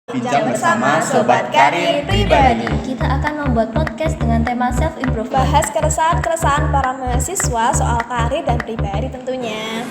Bincang bersama Sobat Karir Pribadi. Kita akan membuat podcast dengan tema self-improvement. Bahas keresahan-keresahan para mahasiswa soal karir dan pribadi tentunya.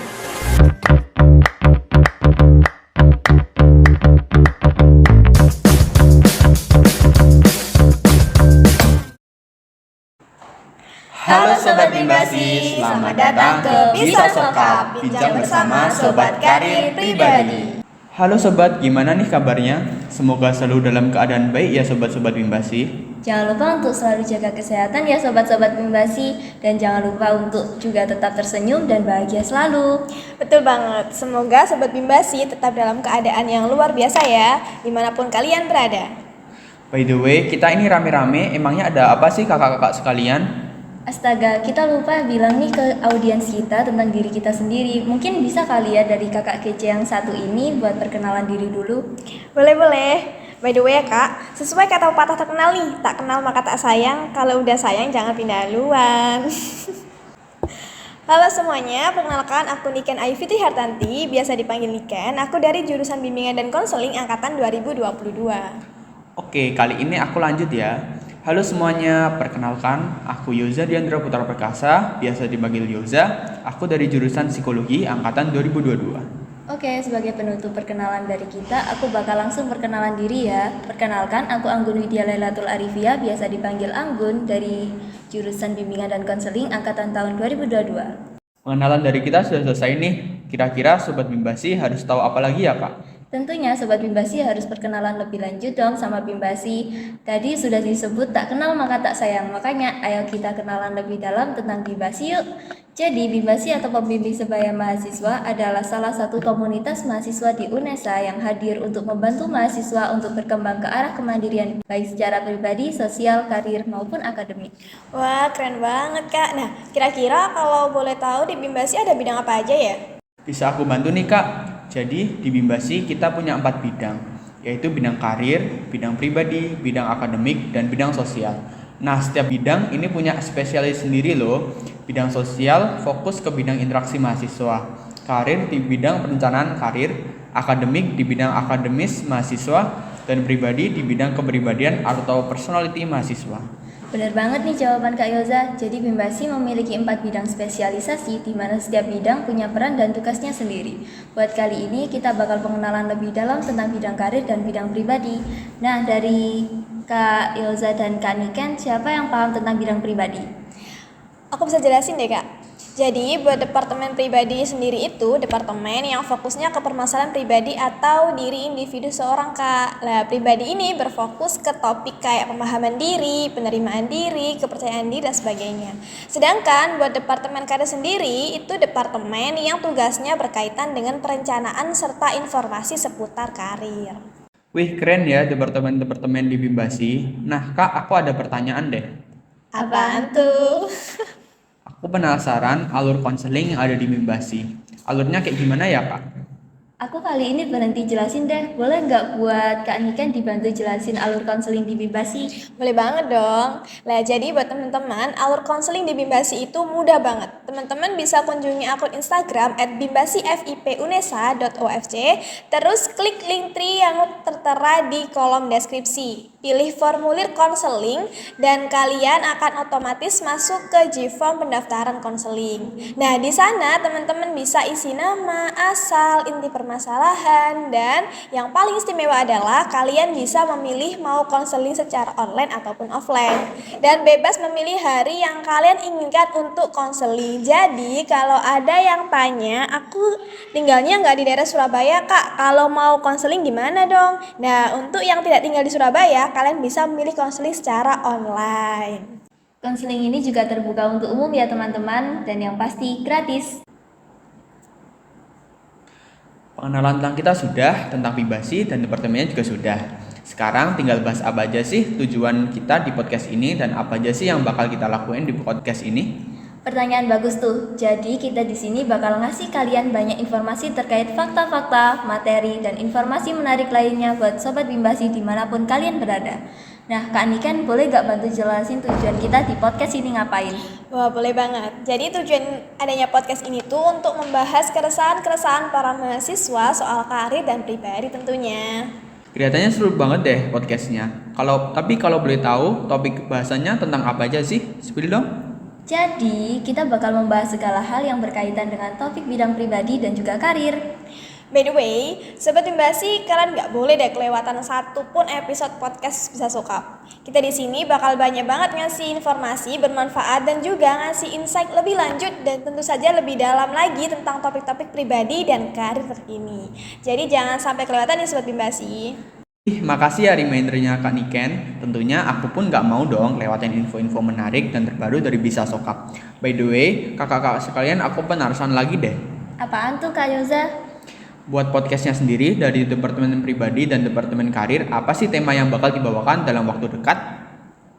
Halo Sobat Bimbasi, selamat datang ke Bisa Sokap, bincang bersama Sobat Karir Pribadi. Halo sobat, gimana nih kabarnya? Semoga selalu dalam keadaan baik ya sobat-sobat Bimbasi. Jangan lupa untuk selalu jaga kesehatan ya sobat-sobat Bimbasi. Dan jangan lupa untuk juga tetap tersenyum dan bahagia selalu. Betul banget, semoga Sobat Bimbasi tetap dalam keadaan yang luar biasa ya, dimanapun kalian berada. By the way, kita ini rame-rame, emangnya ada apa sih kakak-kakak sekalian? Astaga, kita lupa bilang nih ke audiens kita tentang diri kita sendiri. Mungkin bisa kali ya dari kakak kece yang satu ini buat perkenalan diri dulu. Boleh. By the way ya kak, sesuai kata pepatah terkenal nih, tak kenal maka tak sayang, kalau udah sayang jangan pindah haluan. Halo semuanya, perkenalkan aku Niken Ayu Fitri Hartanti, biasa dipanggil Niken. Aku dari jurusan bimbingan dan konseling angkatan 2022. Oke, kali ini aku lanjut ya. Halo semuanya, perkenalkan aku Yoza Diandra Putra Perkasa, biasa dipanggil Yoza. Aku dari jurusan psikologi angkatan 2022. Oke, sebagai penutup perkenalan dari kita, aku bakal langsung perkenalan diri ya. Perkenalkan, aku Anggun Widya Lailatul Arifia, biasa dipanggil Anggun, dari jurusan bimbingan dan konseling angkatan tahun 2022. Pengenalan dari kita sudah selesai nih. Kira-kira sobat Bimbasi harus tahu apa lagi ya kak? Tentunya Sobat Bimbasi harus perkenalan lebih lanjut dong sama Bimbasi. Tadi sudah disebut tak kenal maka tak sayang, makanya ayo kita kenalan lebih dalam tentang Bimbasi yuk. Jadi Bimbasi atau Pembimbing Sebaya Mahasiswa adalah salah satu komunitas mahasiswa di UNESA yang hadir untuk membantu mahasiswa untuk berkembang ke arah kemandirian baik secara pribadi, sosial, karir maupun akademik. Wah, keren banget kak. Nah, kira-kira kalau boleh tahu di Bimbasi ada bidang apa aja ya? Bisa aku bantu nih kak. Jadi di Bimbasi kita punya 4 bidang, yaitu bidang karir, bidang pribadi, bidang akademik, dan bidang sosial. Nah, setiap bidang ini punya spesialis sendiri loh. Bidang sosial fokus ke bidang interaksi mahasiswa, karir di bidang perencanaan karir, akademik di bidang akademis mahasiswa, dan pribadi di bidang kepribadian atau personality mahasiswa. Benar banget nih jawaban Kak Yoza. Jadi Bimbasi memiliki 4 bidang spesialisasi di mana setiap bidang punya peran dan tugasnya sendiri. Buat kali ini kita bakal pengenalan lebih dalam tentang bidang karir dan bidang pribadi. Nah, dari Kak Yoza dan Kak Niken, siapa yang paham tentang bidang pribadi? Aku bisa jelasin deh kak. Jadi buat departemen pribadi sendiri itu departemen yang fokusnya ke permasalahan pribadi atau diri individu seorang kak. Nah, pribadi ini berfokus ke topik kayak pemahaman diri, penerimaan diri, kepercayaan diri dan sebagainya. Sedangkan buat departemen karir sendiri itu departemen yang tugasnya berkaitan dengan perencanaan serta informasi seputar karir. Wih, keren ya departemen-departemen di Bimbasi. Nah kak, aku ada pertanyaan deh. Apaan tuh? Aku penasaran alur konseling yang ada di Bimbasi. Alurnya kayak gimana ya kak? Aku kali ini berhenti jelasin deh. Boleh nggak buat Kak Niken dibantu jelasin alur konseling di Bimbasi? Boleh banget dong. Nah, jadi buat teman-teman, alur konseling di Bimbasi itu mudah banget. Teman-teman bisa kunjungi akun Instagram @bimbasifipUnesa.ofc, terus klik link tree yang tertera di kolom deskripsi. Pilih formulir konseling dan kalian akan otomatis masuk ke G-form pendaftaran konseling. Nah, di sana teman-teman bisa isi nama, asal, inti permasalahan, dan yang paling istimewa adalah kalian bisa memilih mau konseling secara online ataupun offline, dan bebas memilih hari yang kalian inginkan untuk konseling. Jadi kalau ada yang tanya, aku tinggalnya nggak di daerah Surabaya kak, kalau mau konseling gimana dong? Nah, untuk yang tidak tinggal di Surabaya, kalian bisa memilih konseling secara online. Konseling ini juga terbuka untuk umum ya teman-teman, dan yang pasti gratis. Pengenalan tentang kita sudah, tentang Bimbasi dan departemennya juga sudah. Sekarang tinggal bahas apa aja sih tujuan kita di podcast ini dan apa aja sih yang bakal kita lakuin di podcast ini. Pertanyaan bagus tuh. Jadi kita di sini bakal ngasih kalian banyak informasi terkait fakta-fakta, materi, dan informasi menarik lainnya buat Sobat Bimbasi dimanapun kalian berada. Nah, Kak Niken boleh gak bantu jelasin tujuan kita di podcast ini ngapain? Wah, boleh banget. Jadi tujuan adanya podcast ini tuh untuk membahas keresahan-keresahan para mahasiswa soal karir dan pribadi tentunya. Kelihatannya seru banget deh podcastnya. Tapi kalau boleh tahu topik bahasanya tentang apa aja sih? Spill dong. Jadi, kita bakal membahas segala hal yang berkaitan dengan topik bidang pribadi dan juga karir. By the way, Sobat Bimbasi, kalian nggak boleh deh kelewatan satu pun episode podcast Bisa Sokap. Kita di sini bakal banyak banget ngasih informasi bermanfaat dan juga ngasih insight lebih lanjut dan tentu saja lebih dalam lagi tentang topik-topik pribadi dan karir terkini. Jadi jangan sampai kelewatan nih Sobat Bimbasi. Makasih ya remindernya Kak Niken. Tentunya aku pun gak mau dong lewatin info-info menarik dan terbaru dari Bisa Sokap. By the way, kakak-kakak sekalian, aku penasaran lagi deh. Apaan tuh Kak Yoza? Buat podcastnya sendiri dari Departemen Pribadi dan Departemen Karir, apa sih tema yang bakal dibawakan dalam waktu dekat?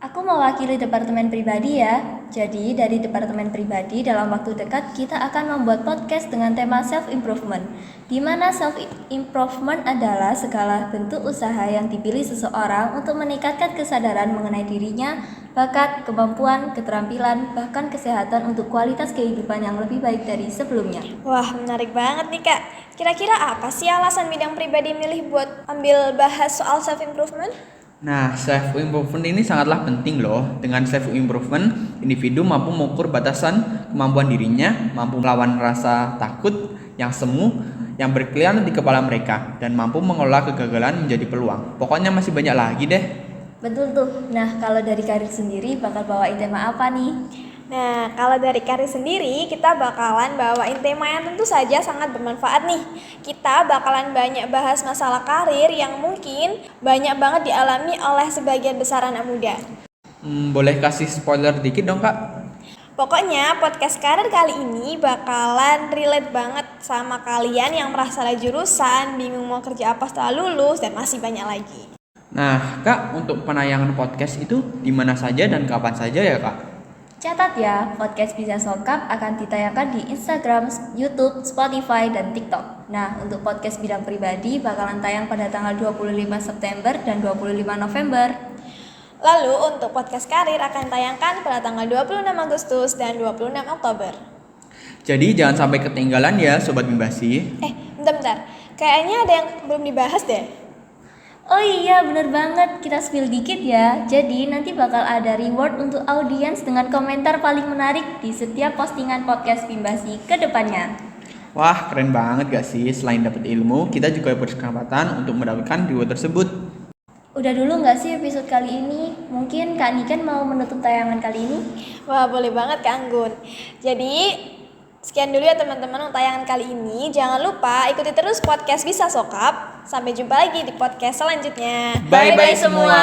Aku mewakili Departemen Pribadi ya. Jadi dari Departemen Pribadi dalam waktu dekat kita akan membuat podcast dengan tema self-improvement, di mana self-improvement adalah segala bentuk usaha yang dipilih seseorang untuk meningkatkan kesadaran mengenai dirinya, bakat, kemampuan, keterampilan, bahkan kesehatan untuk kualitas kehidupan yang lebih baik dari sebelumnya. Wah, menarik banget nih Kak. Kira-kira apa sih alasan bidang pribadi milih buat ambil bahas soal self-improvement? Nah, self-improvement ini sangatlah penting loh. Dengan self-improvement, individu mampu mengukur batasan kemampuan dirinya, mampu melawan rasa takut yang semu yang berkeliaran di kepala mereka, dan mampu mengolah kegagalan menjadi peluang. Pokoknya masih banyak lagi deh. Betul tuh. Nah, kalau dari karir sendiri bakal bawain tema apa nih? Nah, kalau dari karir sendiri, kita bakalan bawain tema yang tentu saja sangat bermanfaat nih. Kita bakalan banyak bahas masalah karir yang mungkin banyak banget dialami oleh sebagian besar anak muda. Boleh kasih spoiler dikit dong, Kak? Pokoknya podcast karir kali ini bakalan relate banget sama kalian yang merasa salah jurusan, bingung mau kerja apa setelah lulus, dan masih banyak lagi. Nah, Kak, untuk penayangan podcast itu di mana saja dan kapan saja ya, Kak? Catat ya, podcast Bisa Sokap akan ditayangkan di Instagram, YouTube, Spotify, dan TikTok. Nah, untuk podcast bidang pribadi bakalan tayang pada tanggal 25 September dan 25 November. Lalu untuk podcast karir akan tayangkan pada tanggal 26 Agustus dan 26 Oktober. Jadi jangan sampai ketinggalan ya, Sobat Bimbasi. Bentar. Kayaknya ada yang belum dibahas deh. Oh iya, bener banget. Kita spill dikit ya. Jadi nanti bakal ada reward untuk audiens dengan komentar paling menarik di setiap postingan podcast Bimbasi ke depannya. Wah, keren banget gak sih? Selain dapat ilmu, kita juga berkesempatan untuk mendapatkan reward tersebut. Udah dulu gak sih episode kali ini? Mungkin Kak Niken mau menutup tayangan kali ini? Wah, boleh banget Kak Anggun. Jadi, sekian dulu ya teman-teman untuk tayangan kali ini. Jangan lupa ikuti terus podcast Bisa Sokap. Sampai jumpa lagi di podcast selanjutnya. Bye-bye semua.